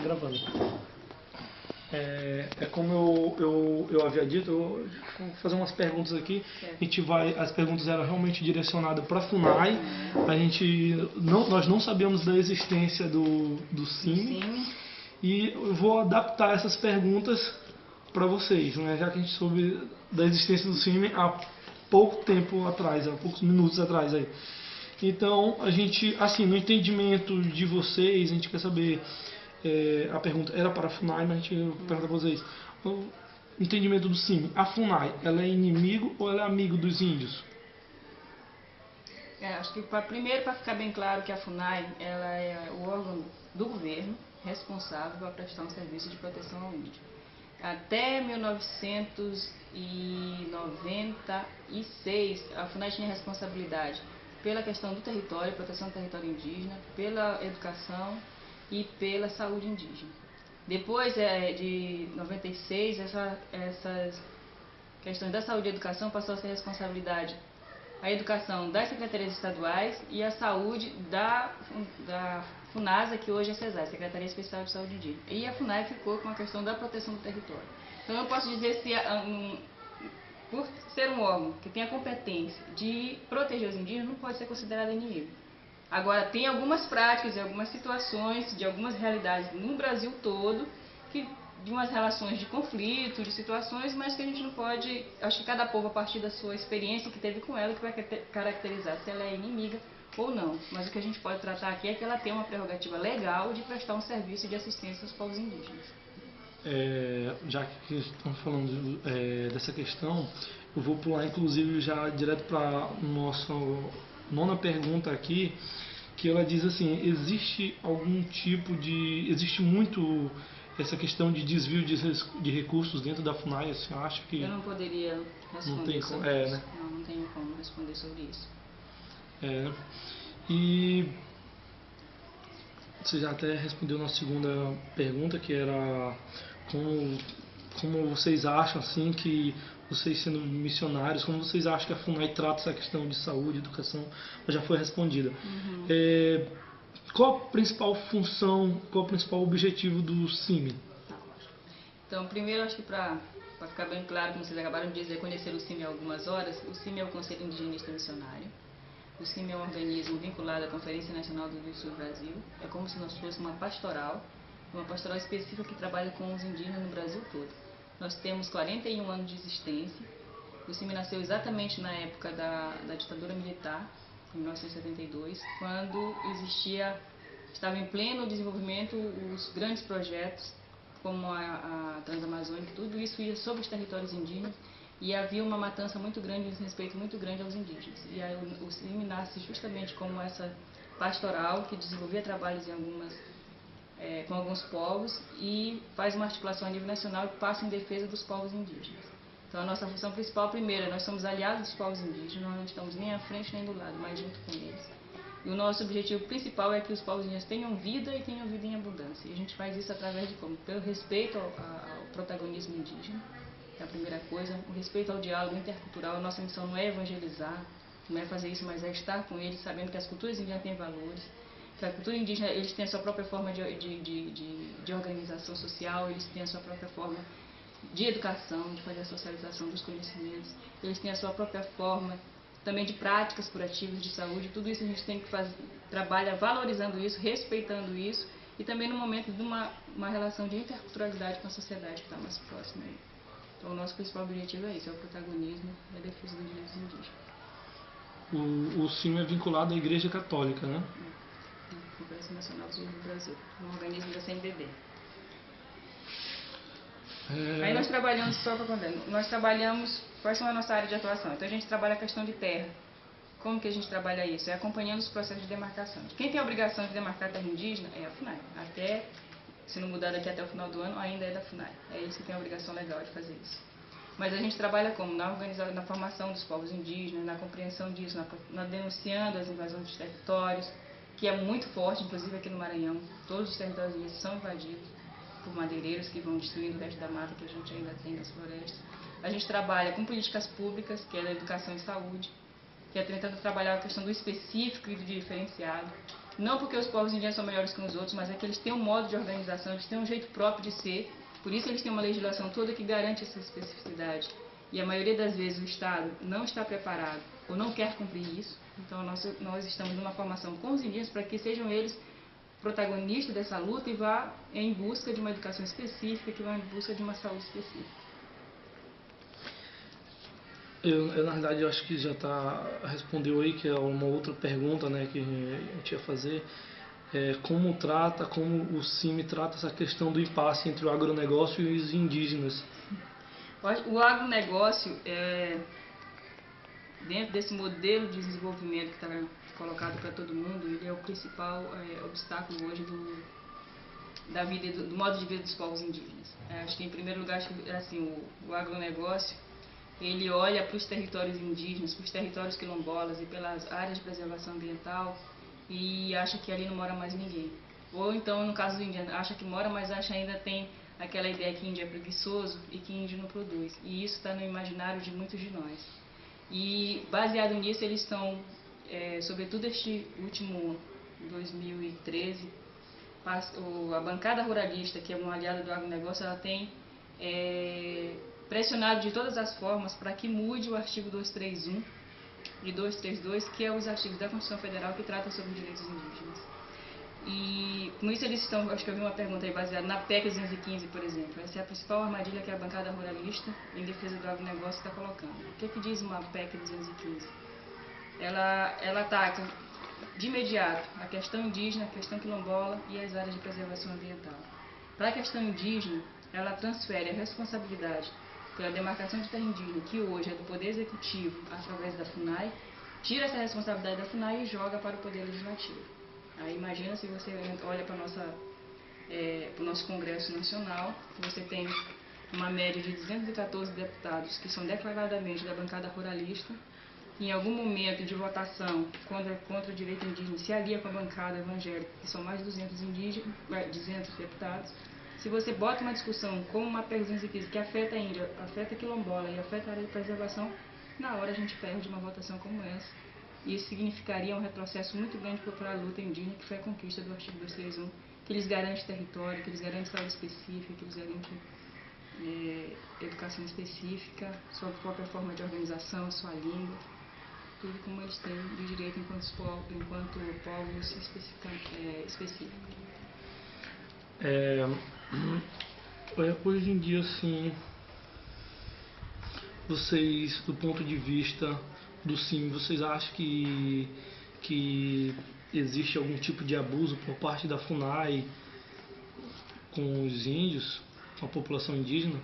Gravando. Como eu havia dito, eu vou fazer umas perguntas aqui. As perguntas eram realmente direcionadas para a FUNAI. Nós não sabíamos da existência do CIMI. E eu vou adaptar essas perguntas para vocês, né? Já que a gente soube da existência do CIMI há pouco tempo atrás, há poucos minutos atrás aí. Então, a gente, assim, no entendimento de vocês, a gente quer saber, a pergunta era para a FUNAI, mas a gente pergunta para vocês, o entendimento do CIMI, a FUNAI, ela é inimigo ou ela é amigo dos índios? Acho que primeiro, para ficar bem claro, que a FUNAI ela é o órgão do governo responsável por prestar um serviço de proteção ao índio. Até 1996, a FUNAI tinha responsabilidade pela questão do território, proteção do território indígena, pela educação e pela saúde indígena. Depois de 96, essas questões da saúde e educação passou a ser responsabilidade a educação das secretarias estaduais e a saúde da FUNASA, que hoje é CESAI, Secretaria Especial de Saúde Indígena. E a FUNAI ficou com a questão da proteção do território. Então eu posso dizer, por ser um órgão que tem a competência de proteger os indígenas, não pode ser considerado inimigo. Agora, tem algumas práticas e algumas situações, de algumas realidades no Brasil todo, de umas relações de conflito, de situações, mas que a gente não pode, acho que cada povo, a partir da sua experiência que teve com ela, que vai caracterizar se ela é inimiga ou não. Mas o que a gente pode tratar aqui é que ela tem uma prerrogativa legal de prestar um serviço de assistência aos povos indígenas. Já que estamos falando dessa questão, eu vou pular inclusive já direto para a nossa nona pergunta aqui, que ela diz assim, existe muito essa questão de desvio de recursos dentro da FUNAI? Você acha que... Eu não poderia responder sobre isso. Não tenho como responder sobre isso. E você já até respondeu na segunda pergunta, que era como vocês acham, assim, que vocês sendo missionários, como vocês acham que a FUNAI trata essa questão de saúde, educação? Já foi respondida. Qual a principal função, qual o principal objetivo do CIMI? Então, primeiro, acho que para ficar bem claro, como vocês acabaram de dizer, conhecer o CIMI há algumas horas, o CIMI é o Conselho Indigenista Missionário. O CIMI é um organismo vinculado à Conferência Nacional do Sul do Brasil. É como se nós fôssemos uma pastoral específica que trabalha com os indígenas no Brasil todo. Nós temos 41 anos de existência. O CIMI nasceu exatamente na época da ditadura militar, em 1972, quando estava em pleno desenvolvimento os grandes projetos, como a Transamazônica, tudo isso ia sobre os territórios indígenas, e havia uma matança muito grande, um desrespeito muito grande aos indígenas. E aí o CIMI nasce justamente como essa pastoral que desenvolvia trabalhos com alguns povos e faz uma articulação a nível nacional que passa em defesa dos povos indígenas. Então a nossa função principal, primeiro, nós somos aliados dos povos indígenas, nós não estamos nem à frente nem do lado, mas junto com eles. E o nosso objetivo principal é que os povos indígenas tenham vida e tenham vida em abundância. E a gente faz isso através de como? Pelo respeito ao protagonismo indígena, que é a primeira coisa, o respeito ao diálogo intercultural. A nossa missão não é evangelizar, não é fazer isso, mas é estar com eles, sabendo que as culturas indígenas têm valores, que a cultura indígena, eles têm a sua própria forma de organização social, eles têm a sua própria forma de educação, de fazer a socialização dos conhecimentos, eles têm a sua própria forma também de práticas curativas de saúde. Tudo isso a gente tem que trabalha valorizando isso, respeitando isso, e também no momento de uma relação de interculturalidade com a sociedade que está mais próxima. Então o nosso principal objetivo é isso, é o protagonismo e a defesa dos direitos indígenas. O CIMI é vinculado à Igreja Católica, né? Conferência Nacional do Sul do Brasil, um organismo da CNBB. Aí nós trabalhamos, quais são a nossa área de atuação? Então a gente trabalha a questão de terra. Como que a gente trabalha isso? É acompanhando os processos de demarcação. Quem tem a obrigação de demarcar a terra indígena é a FUNAI. Até, se não mudar daqui até o final do ano, ainda é da FUNAI. É eles que têm a obrigação legal de fazer isso. Mas a gente trabalha como? Na formação dos povos indígenas, na compreensão disso, na denunciando as invasões dos territórios, que é muito forte, inclusive aqui no Maranhão. Todos os territórios indígenas são invadidos por madeireiros que vão destruindo o resto da mata que a gente ainda tem nas florestas. A gente trabalha com políticas públicas, que é da educação e saúde, que é tentando trabalhar a questão do específico e do diferenciado. Não porque os povos indígenas são melhores que os outros, mas é que eles têm um modo de organização, eles têm um jeito próprio de ser, por isso eles têm uma legislação toda que garante essa especificidade. E a maioria das vezes o Estado não está preparado ou não quer cumprir isso. Então nós estamos numa formação com os indígenas para que sejam eles protagonistas dessa luta e vá em busca de uma educação específica, que vá em busca de uma saúde específica. Na verdade, eu acho que já respondeu aí, que é uma outra pergunta, né, que a gente ia fazer. Como o CIMI trata essa questão do impasse entre o agronegócio e os indígenas? O agronegócio, dentro desse modelo de desenvolvimento que está colocado para todo mundo, ele é o principal obstáculo hoje da vida, do modo de vida dos povos indígenas. Acho que, em primeiro lugar, assim, o agronegócio, ele olha para os territórios indígenas, para os territórios quilombolas e pelas áreas de preservação ambiental e acha que ali não mora mais ninguém. Ou então, no caso do índio, acha que mora, mas acha ainda tem aquela ideia que índio é preguiçoso e que índio não produz. E isso está no imaginário de muitos de nós. E, baseado nisso, eles estão, sobretudo este último 2013, a bancada ruralista, que é uma aliada do agronegócio, ela tem pressionado de todas as formas para que mude o artigo 231 e 232, que é os artigos da Constituição Federal que tratam sobre os direitos indígenas. E com isso eles estão, acho que eu vi uma pergunta aí baseada na PEC 215, por exemplo. Essa é a principal armadilha que a bancada ruralista em defesa do agronegócio está colocando. O que diz uma PEC 215? Ela ataca de imediato a questão indígena, a questão quilombola e as áreas de preservação ambiental. Para a questão indígena, ela transfere a responsabilidade pela demarcação de terra indígena, que hoje é do Poder Executivo através da FUNAI, tira essa responsabilidade da FUNAI e joga para o Poder Legislativo. Aí imagina se você olha para o nosso Congresso Nacional, você tem uma média de 214 deputados que são declaradamente da bancada ruralista, que em algum momento de votação contra o direito indígena se alia com a bancada evangélica, que são mais de 200 deputados. Se você bota uma discussão como uma PEC 215 que afeta a Índia, afeta a quilombola e afeta a área de preservação, na hora a gente perde uma votação como essa. E isso significaria um retrocesso muito grande para a luta indígena, que foi a conquista do artigo 231, que eles garantem território, que eles garantem saúde específica, que eles garantem educação específica, sua própria forma de organização, sua língua, tudo como eles têm de direito enquanto povos específicos. Hoje em dia, assim, vocês, do ponto de vista do CIMI, vocês acham que existe algum tipo de abuso por parte da FUNAI com os índios, com a população indígena?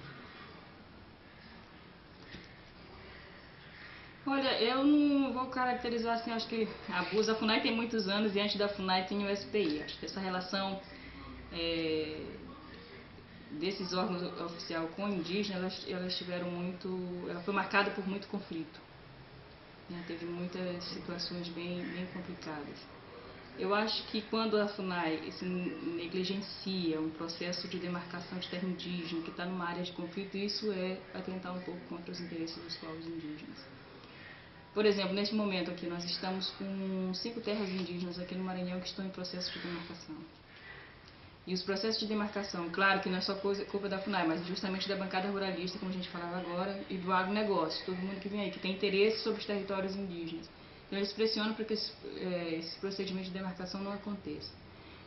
Olha, eu não vou caracterizar assim, acho que abuso. A FUNAI tem muitos anos e antes da FUNAI tinha o SPI. Acho que essa relação desses órgãos oficiais com indígenas, ela foi marcada por muito conflito. Teve muitas situações bem complicadas. Eu acho que quando a FUNAI negligencia um processo de demarcação de terra indígena que está numa área de conflito, isso é atentar um pouco contra os interesses dos povos indígenas. Por exemplo, neste momento aqui, nós estamos com 5 terras indígenas aqui no Maranhão que estão em processo de demarcação. E os processos de demarcação, claro que não é só culpa da FUNAI, mas justamente da bancada ruralista, como a gente falava agora, e do agronegócio, todo mundo que vem aí, que tem interesse sobre os territórios indígenas. Então eles pressionam para que esse procedimento de demarcação não aconteça.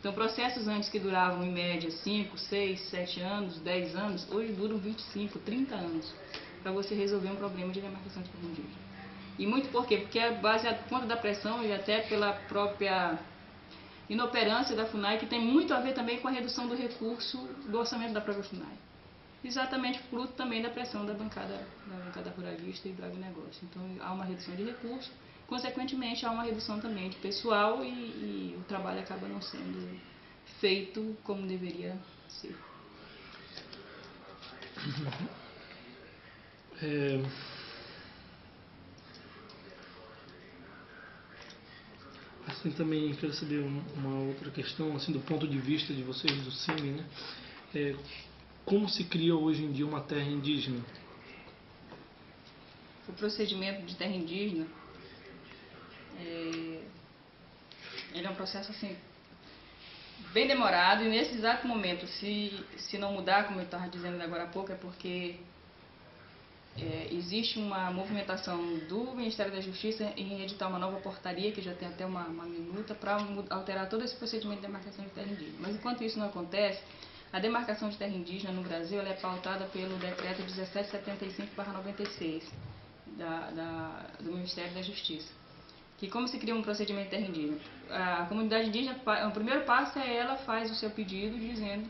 Então processos antes que duravam em média 5, 6, 7 anos, 10 anos, hoje duram 25, 30 anos para você resolver um problema de demarcação de terra indígena. E muito por quê? Porque é baseado por conta da pressão e até pela própria inoperância da FUNAI, que tem muito a ver também com a redução do recurso do orçamento da própria FUNAI. Exatamente fruto também da pressão da bancada ruralista e do agronegócio. Então há uma redução de recursos, consequentemente há uma redução também de pessoal e o trabalho acaba não sendo feito como deveria ser. Assim, também quero saber uma outra questão, assim, do ponto de vista de vocês do CIMI, né? Como se cria hoje em dia uma terra indígena? O procedimento de terra indígena ele é um processo assim bem demorado, e nesse exato momento, se não mudar, como eu estava dizendo agora há pouco, é porque existe uma movimentação do Ministério da Justiça em editar uma nova portaria, que já tem até uma minuta, para alterar todo esse procedimento de demarcação de terra indígena. Mas enquanto isso não acontece, a demarcação de terra indígena no Brasil ela é pautada pelo decreto 1775/96 do Ministério da Justiça. Que como se cria um procedimento de terra indígena? A comunidade indígena, o primeiro passo é ela faz o seu pedido dizendo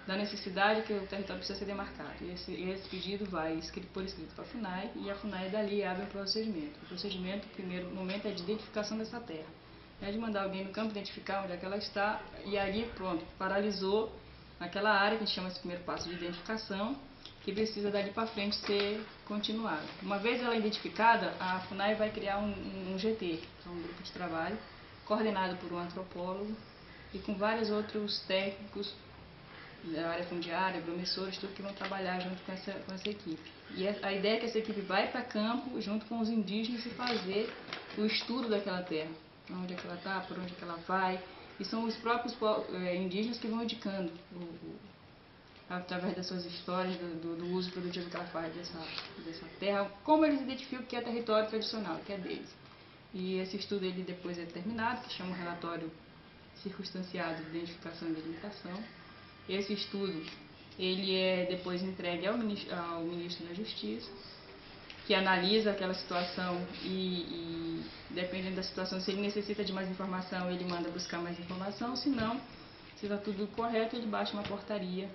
da necessidade que o território precisa ser demarcado. E esse pedido vai por escrito para a FUNAI, e a FUNAI dali abre um procedimento. O procedimento, o primeiro momento, é de identificação dessa terra. É de mandar alguém no campo identificar onde é que ela está, e ali, pronto, paralisou aquela área, que a gente chama esse primeiro passo de identificação, que precisa dali para frente ser continuado. Uma vez ela identificada, a FUNAI vai criar um GT, que é um grupo de trabalho, coordenado por um antropólogo e com vários outros técnicos da área fundiária, promissores, tudo que vão trabalhar junto com essa equipe. E a ideia é que essa equipe vai para campo junto com os indígenas e fazer o estudo daquela terra, onde é que ela está, por onde é que ela vai, e são os próprios indígenas que vão indicando, através das suas histórias, do uso produtivo que ela faz dessa terra, como eles identificam que é território tradicional, que é deles. E esse estudo ele depois é terminado, que chama um relatório circunstanciado de identificação e delimitação. Esse estudo ele é depois entregue ao ministro da Justiça, que analisa aquela situação e dependendo da situação, se ele necessita de mais informação, ele manda buscar mais informação, se não, se está tudo correto, ele baixa uma portaria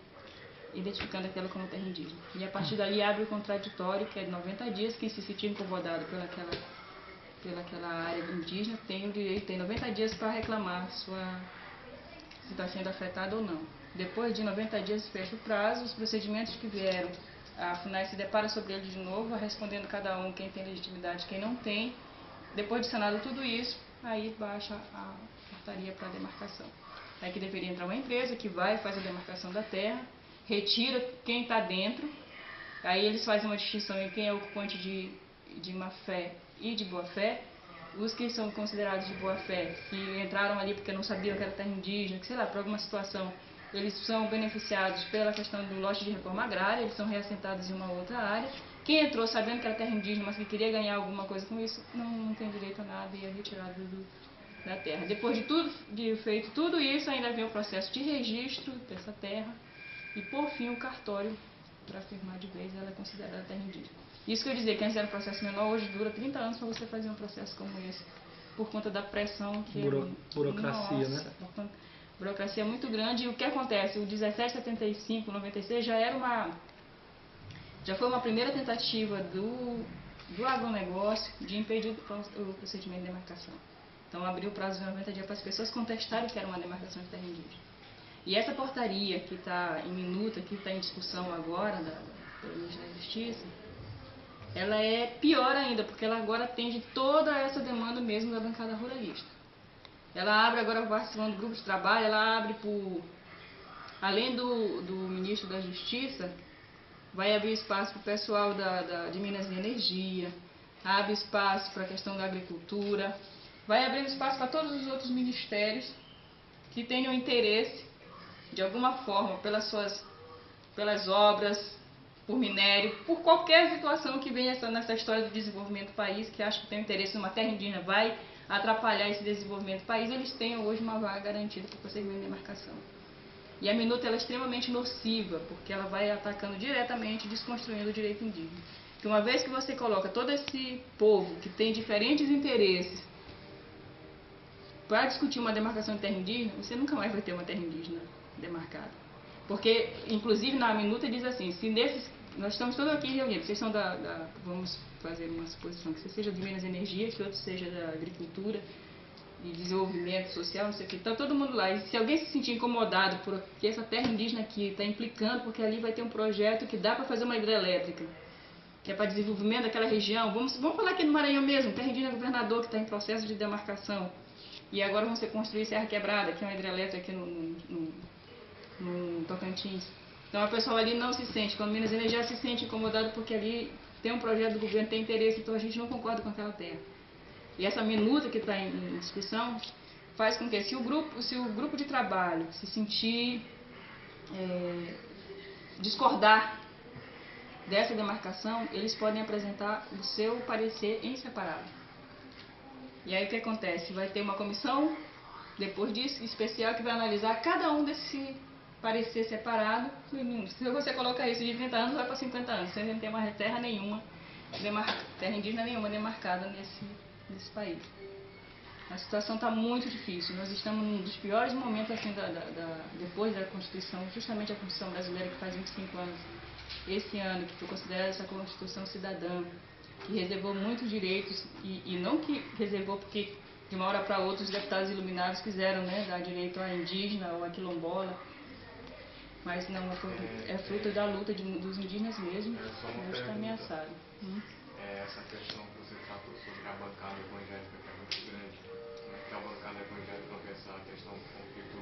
identificando aquela como terra indígena. E a partir dali abre o contraditório, que é de 90 dias, quem se sentir incomodado pelaquela área indígena tem o direito, tem 90 dias para reclamar se está sendo afetado ou não. Depois de 90 dias fecha o prazo, os procedimentos que vieram, a FUNAI se depara sobre eles de novo, respondendo cada um quem tem legitimidade, quem não tem. Depois de sanado tudo isso, aí baixa a portaria para a demarcação. Aí que deveria entrar uma empresa que vai, faz a demarcação da terra, retira quem está dentro, aí eles fazem uma distinção em quem é ocupante de má-fé e de boa-fé. Os que são considerados de boa-fé, que entraram ali porque não sabiam que era terra indígena, que sei lá, por alguma situação, eles são beneficiados pela questão do lote de reforma agrária, eles são reassentados em uma outra área. Quem entrou sabendo que era terra indígena, mas que queria ganhar alguma coisa com isso, não tem direito a nada e é retirado da terra. Depois de feito tudo isso, ainda vem o processo de registro dessa terra e, por fim, o cartório para afirmar de vez ela é considerada terra indígena. Isso que eu dizer que antes era um processo menor, hoje dura 30 anos para você fazer um processo como esse, por conta da pressão que burocracia, né? Burocracia muito grande. E o que acontece? O 1775/96 já foi uma primeira tentativa do agronegócio de impedir o procedimento de demarcação. Então abriu o prazo de 90 dias para as pessoas contestarem que era uma demarcação de terra indígena. E essa portaria que está em minuta, que está em discussão agora pelo Ministério da Justiça, ela é pior ainda, porque ela agora atende toda essa demanda mesmo da bancada ruralista. Ela abre agora, participando do grupo de trabalho, ela abre além do ministro da Justiça, vai abrir espaço para o pessoal de Minas e Energia, abre espaço para a questão da agricultura, vai abrir espaço para todos os outros ministérios que tenham interesse, de alguma forma, pelas obras, por minério, por qualquer situação que venha nessa história do desenvolvimento do país, que acha que tem interesse numa terra indígena, vai atrapalhar esse desenvolvimento do país, eles tenham hoje uma vaga garantida para o procedimento de demarcação. E a minuta ela é extremamente nociva, porque ela vai atacando diretamente, desconstruindo o direito indígena. Que uma vez que você coloca todo esse povo que tem diferentes interesses para discutir uma demarcação de terra indígena, você nunca mais vai ter uma terra indígena demarcada. Porque, inclusive, na minuta diz assim, se nós estamos todos aqui reunidos, vocês são vamos fazer uma suposição, que você seja de Minas e Energia, que outro seja da agricultura e desenvolvimento social, não sei o que, está todo mundo lá. E se alguém se sentir incomodado porque essa terra indígena aqui está implicando, porque ali vai ter um projeto que dá para fazer uma hidrelétrica, que é para desenvolvimento daquela região, vamos falar aqui no Maranhão mesmo, terra indígena governador que está em processo de demarcação, e agora vão ser construir Serra Quebrada, que é uma hidrelétrica aqui no Tocantins. Então a pessoa ali não se sente, quando Minas e Energia se sente incomodado porque ali tem um projeto do governo, tem interesse, então a gente não concorda com aquela terra. E essa minuta que está em discussão, faz com que, se o grupo de trabalho se sentir discordar dessa demarcação, eles podem apresentar o seu parecer em separado. E aí o que acontece? Vai ter uma comissão, depois disso, especial, que vai analisar cada um desse parecer separado. Se você coloca isso de 30 anos, vai para 50 anos. Você não tem uma terra nenhuma, terra indígena nenhuma demarcada nesse país. A situação está muito difícil. Nós estamos num dos piores momentos assim, depois da Constituição, justamente a Constituição brasileira, que faz 25 anos, esse ano, que foi considerada essa Constituição cidadã, que reservou muitos direitos, e não que reservou porque de uma hora para outra os deputados iluminados quiseram, né, dar direito à indígena ou à quilombola, mas não, é fruto da luta dos indígenas mesmo, e hoje está ameaçado. Essa questão que você tratou sobre a bancada evangélica, que é muito grande, como é que a bancada evangélica vê essa questão do conflito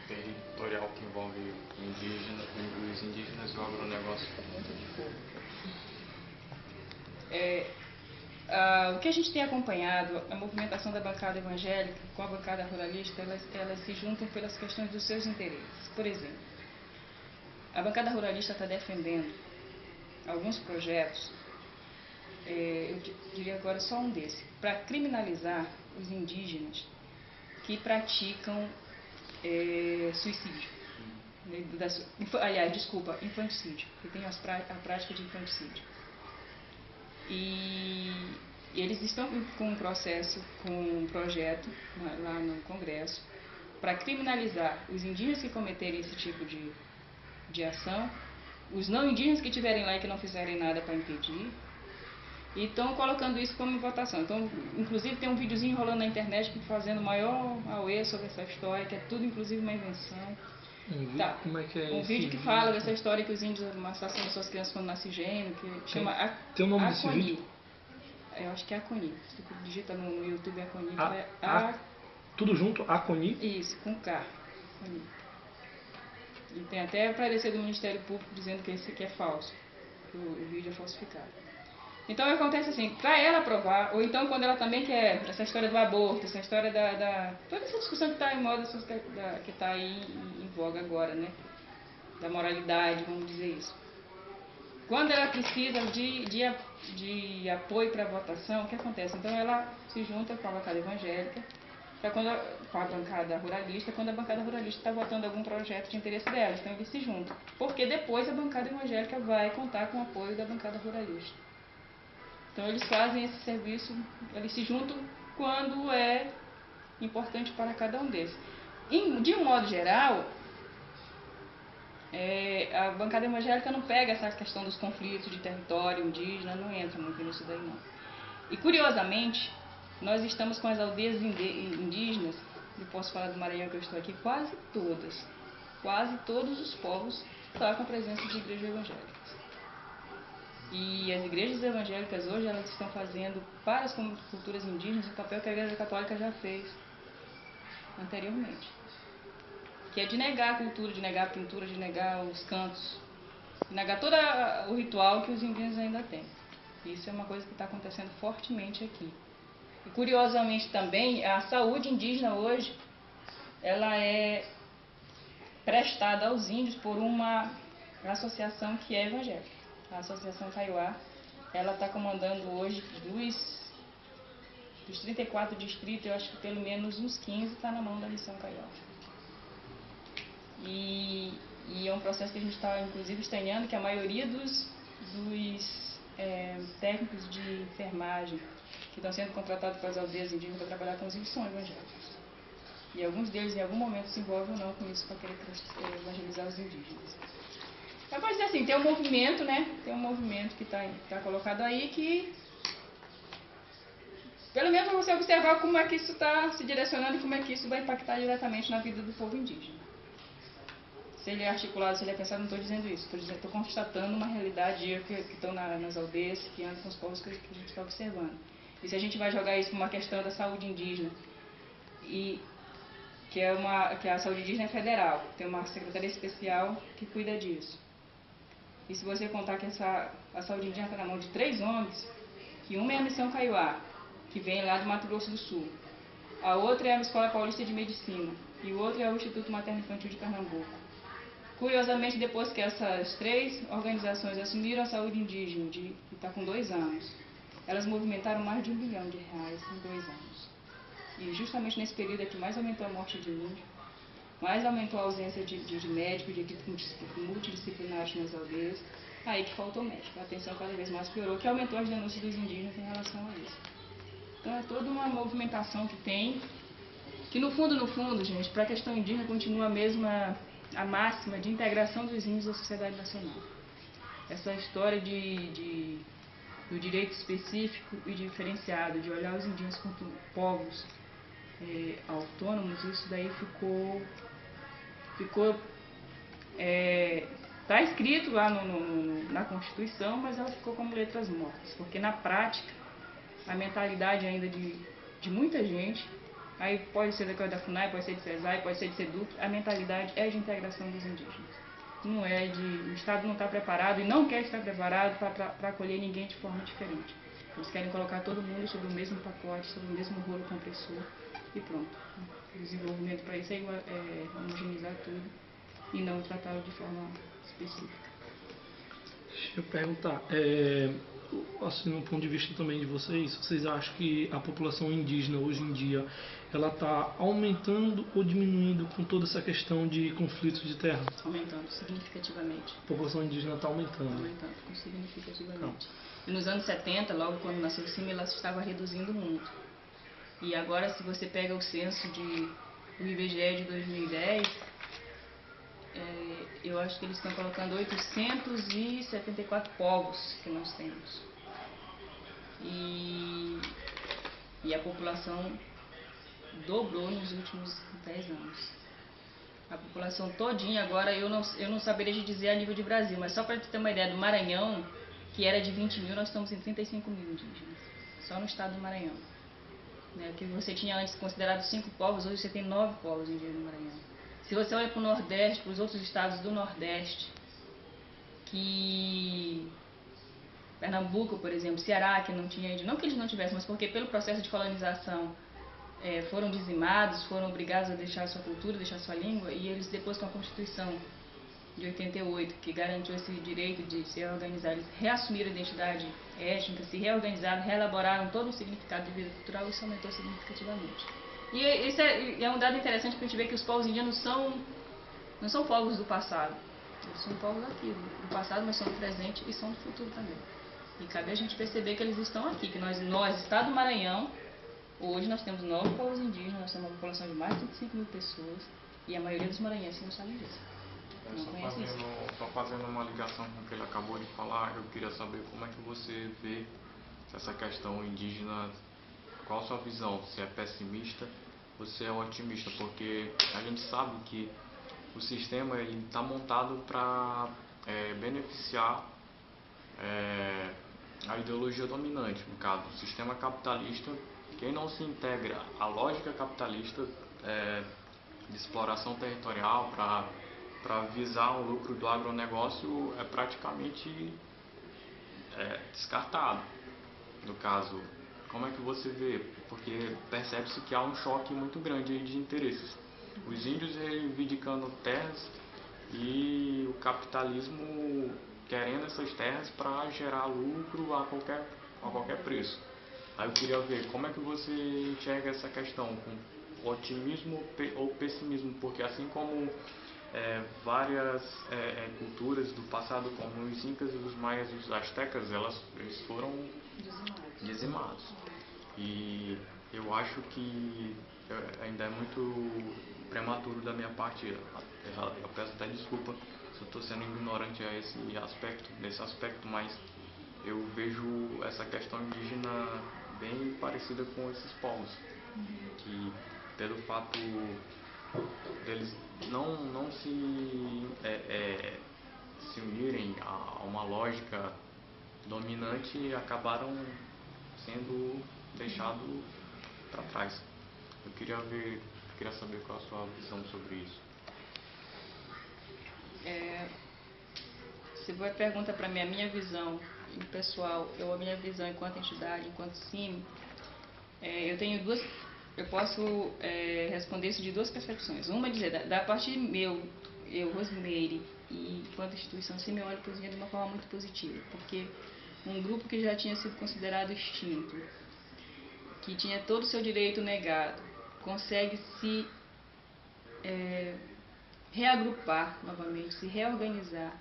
territorial que envolve os indígenas e o agronegócio? O que a gente tem acompanhado, a movimentação da bancada evangélica com a bancada ruralista, elas se juntam pelas questões dos seus interesses. Por exemplo, a bancada ruralista está defendendo alguns projetos, eu diria agora só um desses, para criminalizar os indígenas que praticam suicídio. Infanticídio, que tem a prática de infanticídio. E eles estão com um projeto lá no Congresso para criminalizar os indígenas que cometerem esse tipo de ação, os não indígenas que estiverem lá e que não fizerem nada para impedir, e estão colocando isso como votação. Então, inclusive, tem um videozinho rolando na internet fazendo o maior auê sobre essa história, que é tudo, inclusive, uma invenção. Como é que é um vídeo que fala dessa história que os índios massacinam suas crianças quando nascem gêmeo, que chama Tem o nome desse vídeo? Eu acho que é Aconi. Se você digita no YouTube Aconi, tudo junto, Aconi? Isso, com K. Aconi. E tem até parecer do Ministério Público dizendo que esse aqui é falso, que o vídeo é falsificado. Então acontece assim, para ela aprovar, ou então quando ela também quer essa história do aborto, essa história toda essa discussão que está em moda, que está aí em voga agora, né? Da moralidade, vamos dizer isso. Quando ela precisa de apoio para a votação, o que acontece? Então ela se junta com a bancada evangélica, com a bancada ruralista, quando a bancada ruralista está votando algum projeto de interesse dela. Então eles se juntam, porque depois a bancada evangélica vai contar com o apoio da bancada ruralista. Então eles fazem esse serviço, eles se juntam quando é importante para cada um deles. De um modo geral, a bancada evangélica não pega essa questão dos conflitos de território indígena, não entra muito nisso daí não. E curiosamente, nós estamos com as aldeias indígenas, eu posso falar do Maranhão que eu estou aqui, quase todos os povos estão com a presença de igrejas evangélicas. E as igrejas evangélicas hoje, elas estão fazendo para as culturas indígenas o papel que a Igreja Católica já fez anteriormente, que é de negar a cultura, de negar a pintura, de negar os cantos, de negar todo o ritual que os indígenas ainda têm. Isso é uma coisa que está acontecendo fortemente aqui. E curiosamente também, a saúde indígena hoje, ela é prestada aos índios por uma associação que é evangélica. A Associação Kaiowá, ela está comandando hoje dos 34 distritos, eu acho que pelo menos uns 15 está na mão da Missão Kaiowá. E é um processo que a gente está, inclusive, estranhando que a maioria dos técnicos de enfermagem que estão sendo contratados para as aldeias indígenas para trabalhar com os índios são evangélicos. E alguns deles, em algum momento, se envolvem ou não com isso para querer evangelizar os indígenas. Mas pode dizer assim, tem um movimento, né? Tem um movimento que está colocado aí que, pelo menos você observar como é que isso está se direcionando e como é que isso vai impactar diretamente na vida do povo indígena. Se ele é articulado, se ele é pensado, não estou dizendo isso. Estou constatando uma realidade que estão nas aldeias, que andam com os povos que a gente está observando. E se a gente vai jogar isso para uma questão da saúde indígena, que a saúde indígena é federal, tem uma secretaria especial que cuida disso. E se você contar que a saúde indígena está na mão de 3 ONGs, que uma é a Missão Kaiowá, que vem lá do Mato Grosso do Sul, A outra é a Escola Paulista de Medicina e o outro é o Instituto Materno Infantil de Pernambuco. Curiosamente, depois que essas 3 organizações assumiram a saúde indígena, que está com 2 anos, elas movimentaram mais de R$1 bilhão em 2 anos. E justamente nesse período é que mais aumentou a morte de índio, mais aumentou a ausência de médicos, de equipes multidisciplinares nas aldeias, aí que faltou médico. A atenção cada vez mais piorou, que aumentou as denúncias dos indígenas em relação a isso. Então é toda uma movimentação que tem, que no fundo, gente, para a questão indígena continua a máxima de integração dos índios à sociedade nacional. Essa história do direito específico e diferenciado, de olhar os indígenas como povos autônomos, isso daí está escrito lá na Constituição, mas ela ficou como letras mortas, porque na prática a mentalidade ainda de muita gente, aí pode ser da FUNAI, pode ser de CESAI, pode ser de SEDUC, a mentalidade é de integração dos indígenas. Não é o Estado não está preparado e não quer estar preparado para acolher ninguém de forma diferente. Eles querem colocar todo mundo sobre o mesmo pacote, sobre o mesmo rolo compressor e pronto. O desenvolvimento para isso é homogeneizar tudo e não tratá-lo de forma específica. Deixa eu perguntar, assim, no ponto de vista também de vocês acham que a população indígena hoje em dia ela está aumentando ou diminuindo com toda essa questão de conflitos de terra? Aumentando significativamente. A população indígena está aumentando. Aumentando significativamente. E nos anos 70, logo quando nasceu o CIMI, ela estava reduzindo muito. E agora, se você pega o censo do IBGE de 2010, eu acho que eles estão colocando 874 povos que nós temos. E a população dobrou nos últimos 10 anos. A população todinha, agora eu não saberia te dizer a nível de Brasil, mas só para ter uma ideia, do Maranhão, que era de 20 mil, nós estamos em 35 mil indígenas, só no estado do Maranhão. Que você tinha antes considerado 5 povos, hoje você tem 9 povos indígenas no Maranhão. Se você olha para o Nordeste, para os outros estados do Nordeste, que Pernambuco, por exemplo, Ceará, que não tinha índio, não que eles não tivessem, mas porque pelo processo de colonização foram dizimados, foram obrigados a deixar sua cultura, deixar sua língua, e eles depois com a Constituição de 88, que garantiu esse direito de se reorganizar, eles reassumiram a identidade étnica, se reorganizaram, reelaboraram todo um significado de vida cultural, isso aumentou significativamente. E isso é um dado interessante para a gente ver que os povos indígenas não são povos do passado, eles são povos aqui, do passado, mas são do presente e são do futuro também. E cabe a gente perceber que eles estão aqui, que nós Estado do Maranhão, hoje nós temos 9 povos indígenas, nós temos uma população de mais de 25 mil pessoas, e a maioria dos maranhenses não sabe disso. Só fazendo uma ligação com o que ele acabou de falar, eu queria saber como é que você vê essa questão indígena, qual a sua visão, se é pessimista ou se é otimista, porque a gente sabe que o sistema está montado para beneficiar a ideologia dominante, no caso, o sistema capitalista. Quem não se integra à lógica capitalista de exploração territorial para visar o lucro do agronegócio é praticamente descartado. No caso, como é que você vê? Porque percebe-se que há um choque muito grande de interesses. Os índios reivindicando terras e o capitalismo querendo essas terras para gerar lucro a qualquer preço. Aí eu queria ver como é que você enxerga essa questão, com otimismo ou pessimismo, porque assim como várias culturas do passado, como os incas, os maias e os astecas, eles foram dizimados. E eu acho que ainda é muito prematuro da minha parte, eu peço até desculpa se eu estou sendo ignorante nesse aspecto, mas eu vejo essa questão indígena bem parecida com esses povos, que pelo fato deles não se unirem a uma lógica dominante, acabaram sendo deixados para trás. Eu queria saber qual a sua visão sobre isso. Se você pergunta para mim a minha visão pessoal, a minha visão enquanto entidade, enquanto CIMI, eu tenho eu posso responder isso de duas percepções. Uma, dizer, da parte eu, Rosimeire, e enquanto instituição, sim, eu olho para os indígenas de uma forma muito positiva, porque um grupo que já tinha sido considerado extinto, que tinha todo o seu direito negado, consegue se reagrupar novamente, se reorganizar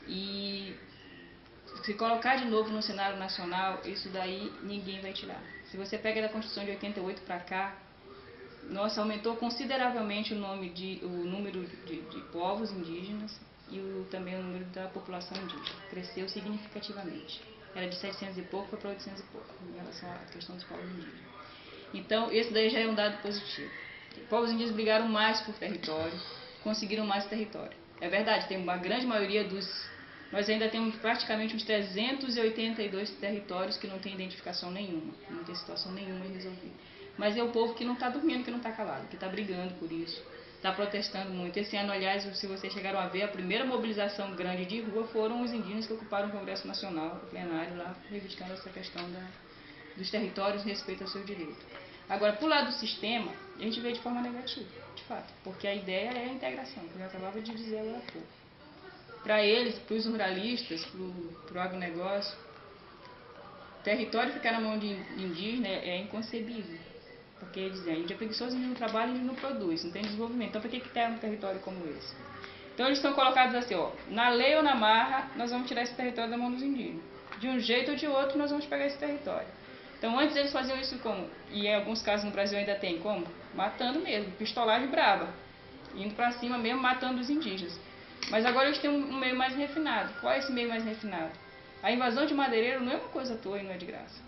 e se colocar de novo no cenário nacional, isso daí ninguém vai tirar. Se você pega da Constituição de 88 para cá, nossa, aumentou consideravelmente o número de povos indígenas e também o número da população indígena. Cresceu significativamente. Era de 700 e pouco, foi para 800 e pouco, em relação à questão dos povos indígenas. Então, esse daí já é um dado positivo. Os povos indígenas brigaram mais por território, conseguiram mais território. É verdade, tem uma grande maioria nós ainda temos praticamente uns 382 territórios que não tem identificação nenhuma, não tem situação nenhuma em resolver. Mas é o povo que não está dormindo, que não está calado, que está brigando por isso, está protestando muito. Esse ano, aliás, se vocês chegaram a ver, a primeira mobilização grande de rua foram os indígenas que ocuparam o Congresso Nacional, o plenário lá, reivindicando essa questão dos territórios e respeito ao seu direito. Agora, para o lado do sistema, a gente vê de forma negativa, de fato, porque a ideia é a integração, que eu acabava de dizer agora há pouco. Para eles, para os ruralistas, para o agronegócio, território ficar na mão de indígena é inconcebível. Porque eles dizem, a gente é preguiçoso, a gente não trabalha, a gente não produz, não tem desenvolvimento. Então, por que tem um território como esse? Então, eles estão colocados assim, ó, na lei ou na marra, nós vamos tirar esse território da mão dos indígenas. De um jeito ou de outro, nós vamos pegar esse território. Então, antes eles faziam isso como? E em alguns casos no Brasil ainda tem como? Matando mesmo, pistolagem braba. Indo para cima mesmo, matando os indígenas. Mas agora eles têm um meio mais refinado. Qual é esse meio mais refinado? A invasão de madeireiro não é uma coisa à toa e não é de graça.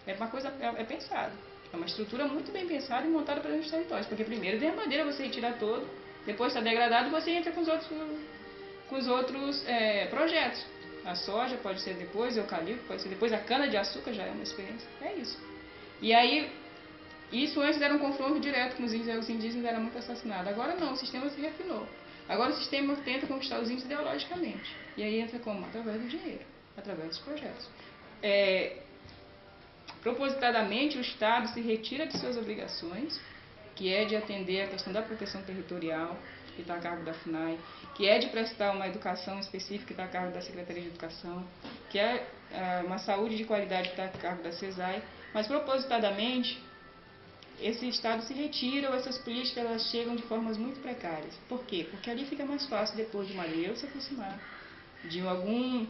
É uma coisa, é pensado. É uma estrutura muito bem pensada e montada para os territórios. Porque primeiro vem a madeira, você retira todo, depois está degradado e você entra com os outros projetos. A soja pode ser depois, o eucalipto pode ser depois, a cana-de-açúcar já é uma experiência. É isso. E aí, isso antes era um confronto direto com os índios, os indígenas eram muito assassinados. Agora não, o sistema se refinou. Agora o sistema tenta conquistar os índios ideologicamente. E aí entra como? Através do dinheiro, através dos projetos. Propositadamente, o Estado se retira de suas obrigações, que é de atender a questão da proteção territorial, que está a cargo da FUNAI, que é de prestar uma educação específica, que está a cargo da Secretaria de Educação, que é uma saúde de qualidade, que está a cargo da CESAI, mas propositadamente esse Estado se retira ou essas políticas elas chegam de formas muito precárias. Por quê? Porque ali fica mais fácil depois de uma lei se aproximar de algum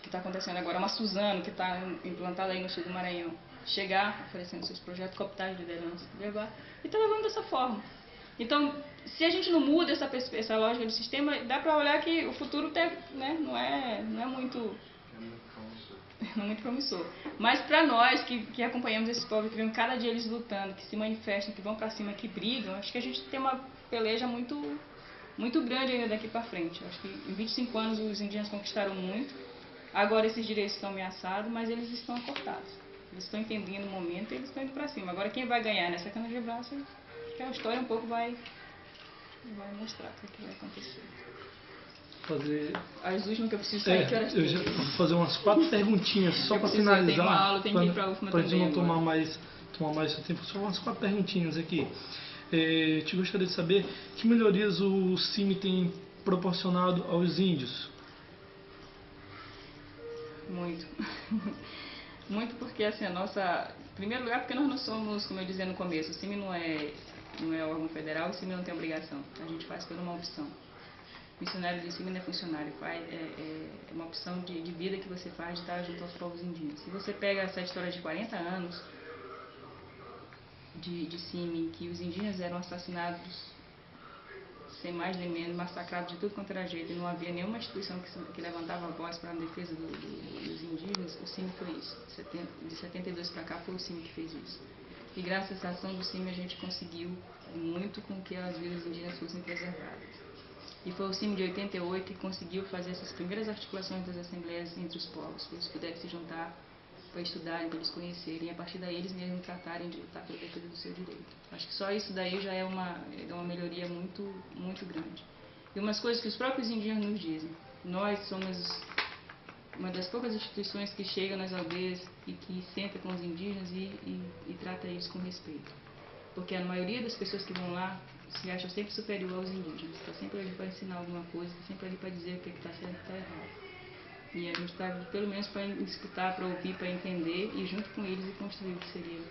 que está acontecendo agora, uma Suzano que está implantada aí no sul do Maranhão, chegar oferecendo seus projetos, cooptar de liderança, levar, e está levando dessa forma. Então, se a gente não muda essa lógica do sistema, dá para olhar que o futuro não é muito promissor. Mas para nós que acompanhamos esses povos, que vemos cada dia eles lutando, que se manifestam, que vão para cima, que brigam, acho que a gente tem uma peleja muito grande ainda daqui para frente. Acho que em 25 anos os indígenas conquistaram muito, agora esses direitos estão ameaçados, mas eles estão acortados. Eles estão entendendo o momento e eles estão indo para cima. Agora quem vai ganhar nessa cana de braço, que a história um pouco vai mostrar o que vai acontecer. As últimas que eu preciso sair, que horas eu já vou fazer umas 4 perguntinhas só para finalizar. Uma aula, tem que ir para a UFMA também. Para a gente não tomar mais seu tempo, só umas 4 perguntinhas aqui. Te gostaria de saber que melhorias o CIMI tem proporcionado aos índios? Muito. Muito porque assim, em primeiro lugar, porque nós não somos, como eu dizia no começo, o CIMI não é órgão federal, o CIMI não tem obrigação. A gente faz por uma opção. Missionário de CIMI não é funcionário, é uma opção de vida que você faz de estar junto aos povos indígenas. Se você pega essa história de 40 anos de CIMI, que os indígenas eram assassinados sem mais nem menos, massacrados de tudo quanto era jeito, e não havia nenhuma instituição que levantava a voz para a defesa dos indígenas, o CIMI foi isso. De 72 para cá foi o CIMI que fez isso. E graças a essa ação do CIMI a gente conseguiu muito com que as vidas indígenas fossem preservadas. E foi o CIMI de 88 que conseguiu fazer essas primeiras articulações das assembleias entre os povos, para eles puderem se juntar, para estudarem, para eles conhecerem, e a partir daí eles mesmos tratarem de lutar pela defesa do seu direito. Acho que só isso daí já é uma melhoria muito grande. E umas coisas que os próprios indígenas nos dizem: nós somos uma das poucas instituições que chega nas aldeias e que senta com os indígenas e trata eles com respeito. Porque a maioria das pessoas que vão lá se acha sempre superior aos indígenas. Está sempre ali para ensinar alguma coisa, está sempre ali para dizer o que está certo e o que está errado. E a gente está pelo menos para escutar, para ouvir, para entender e junto com eles e construir o que seria.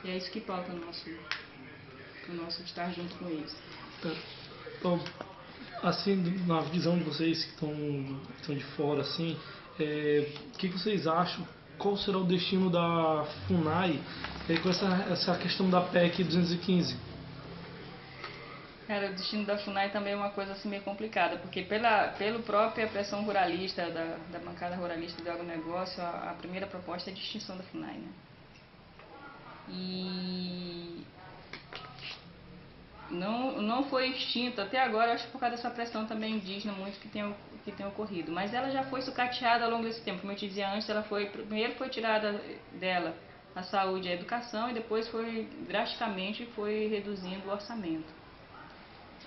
E é isso que pauta o nosso estar junto com eles. Então, assim, na visão de vocês que estão de fora, assim, o que vocês acham? Qual será o destino da FUNAI com essa questão da PEC 215? Cara, o destino da FUNAI também é uma coisa assim meio complicada, porque pela própria pressão ruralista, da bancada ruralista do agronegócio, a primeira proposta é a extinção da FUNAI, né? E não foi extinta até agora, acho que por causa dessa pressão também indígena muito que tem ocorrido. Mas ela já foi sucateada ao longo desse tempo. Como eu te dizia antes, primeiro foi tirada dela a saúde e a educação e depois drasticamente foi reduzindo o orçamento.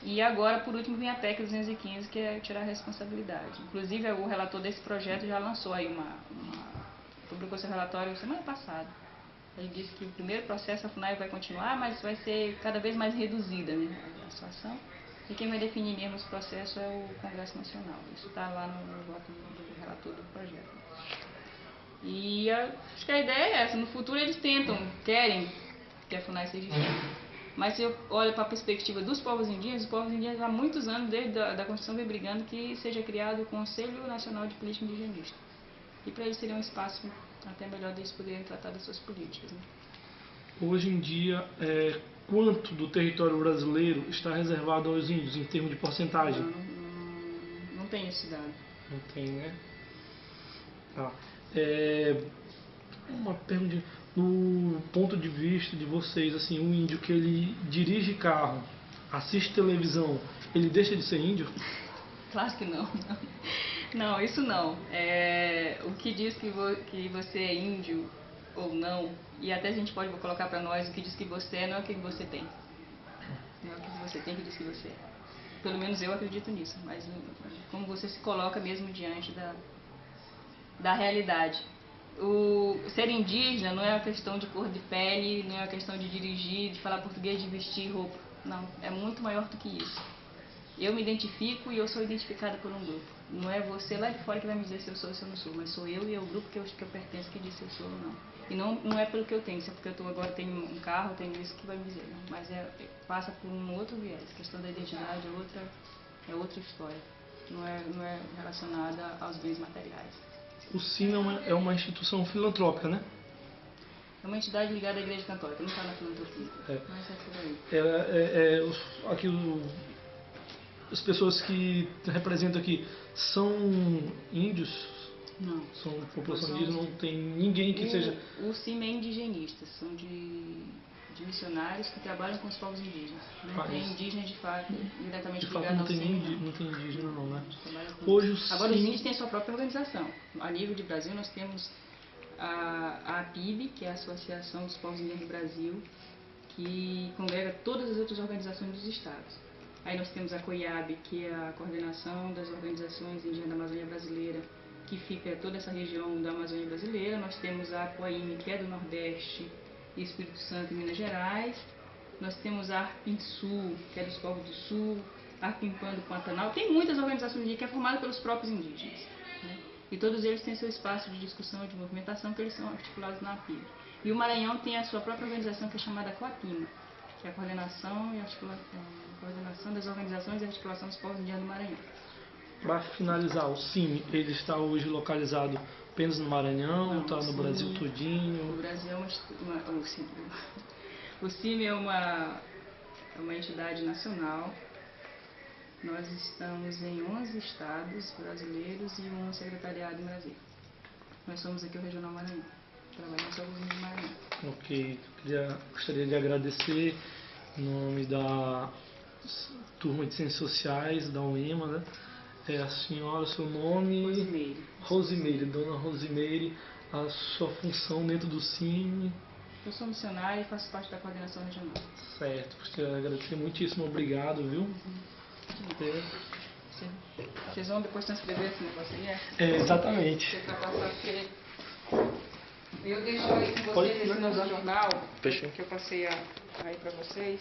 E agora, por último, vem a PEC 215, que é tirar a responsabilidade. Inclusive, o relator desse projeto já lançou aí publicou seu relatório semana passada. Ele disse que o primeiro processo, a FUNAI vai continuar, mas vai ser cada vez mais reduzida, né, a situação. E quem vai definir mesmo esse processo é o Congresso Nacional. Isso está lá no voto do relator do projeto. E acho que a ideia é essa. No futuro eles querem que a FUNAI seja extinta. Mas se eu olho para a perspectiva dos povos indígenas, os povos indígenas há muitos anos, desde a Constituição, vem brigando que seja criado o Conselho Nacional de Política Indigenista. E para eles seria um espaço até melhor deles poderem tratar das suas políticas. Né? Hoje em dia, quanto do território brasileiro está reservado aos índios, em termos de porcentagem? Não tem esse dado. Não tem, né? Tá. Uma pergunta. Do ponto de vista de vocês, assim, um índio que ele dirige carro, assiste televisão, ele deixa de ser índio? Claro que não. Não, isso não. O que diz que você é índio ou não, e até a gente pode colocar para nós, o que diz que você é não é o que você tem. Não é o que você tem que diz que você é. Pelo menos eu acredito nisso, mas como você se coloca mesmo diante da realidade. O ser indígena não é uma questão de cor de pele, não é uma questão de dirigir, de falar português, de vestir roupa. Não, é muito maior do que isso. Eu me identifico e eu sou identificada por um grupo. Não é você lá de fora que vai me dizer se eu sou ou se eu não sou, mas sou eu e é o grupo que eu pertenço que diz se eu sou ou não. E não é pelo que eu tenho, se é porque eu agora tenho um carro, tenho isso que vai me dizer. Não. Mas passa por um outro viés. A questão da identidade é outra história. Não é relacionada aos bens materiais. O CIM é uma instituição filantrópica, né? É uma entidade ligada à Igreja Católica, não está na filantropia. Mas é por aí. As pessoas que representam aqui são índios? Não. São população indígena, não tem ninguém que seja... O CIM é indigenista, são de missionários que trabalham com os povos indígenas. Não tem indígena de fato diretamente ligado ao CIM. Não tem indígena não, né? Agora os índios têm a sua própria organização. A nível de Brasil nós temos a APIB, que é a Associação dos Povos Indígenas do Brasil, que congrega todas as outras organizações dos estados. Aí nós temos a COIAB, que é a Coordenação das Organizações Indígenas da Amazônia Brasileira, que fica toda essa região da Amazônia Brasileira. Nós temos a APOAIME, que é do Nordeste, Espírito Santo e Minas Gerais. Nós temos a ARPINSUL, que é dos povos do Sul, ARPINPAN do Pantanal. Tem muitas organizações indígenas que é formada pelos próprios indígenas. Né? E todos eles têm seu espaço de discussão e de movimentação, que eles são articulados na APIB. E o Maranhão tem a sua própria organização, que é chamada COAPIMA, que é a Coordenação das Organizações e Articulação dos Povos Indígenas do Maranhão. Para finalizar, o CIM, ele está hoje localizado apenas no Maranhão, está no Brasil todinho? O Brasil é o CIM é uma entidade nacional. Nós estamos em 11 estados brasileiros e um secretariado em Brasília. Nós somos aqui o Regional Maranhão. Trabalhamos só com os índios do Maranhão. Ok. Gostaria de agradecer em nome da turma de Ciências Sociais, da UEMA, né? A senhora, seu nome? Rosimeire. Dona Rosimeire, a sua função dentro do CIM. Eu sou missionária e faço parte da coordenação regional. Certo, gostaria de agradecer muitíssimo, obrigado, viu? Vocês vão depois transcrever esse negócio aí, é? Exatamente. Para passar, porque eu deixo aí com Pode vocês esse nosso finalizar. jornal Fechou. que eu passei aí para vocês.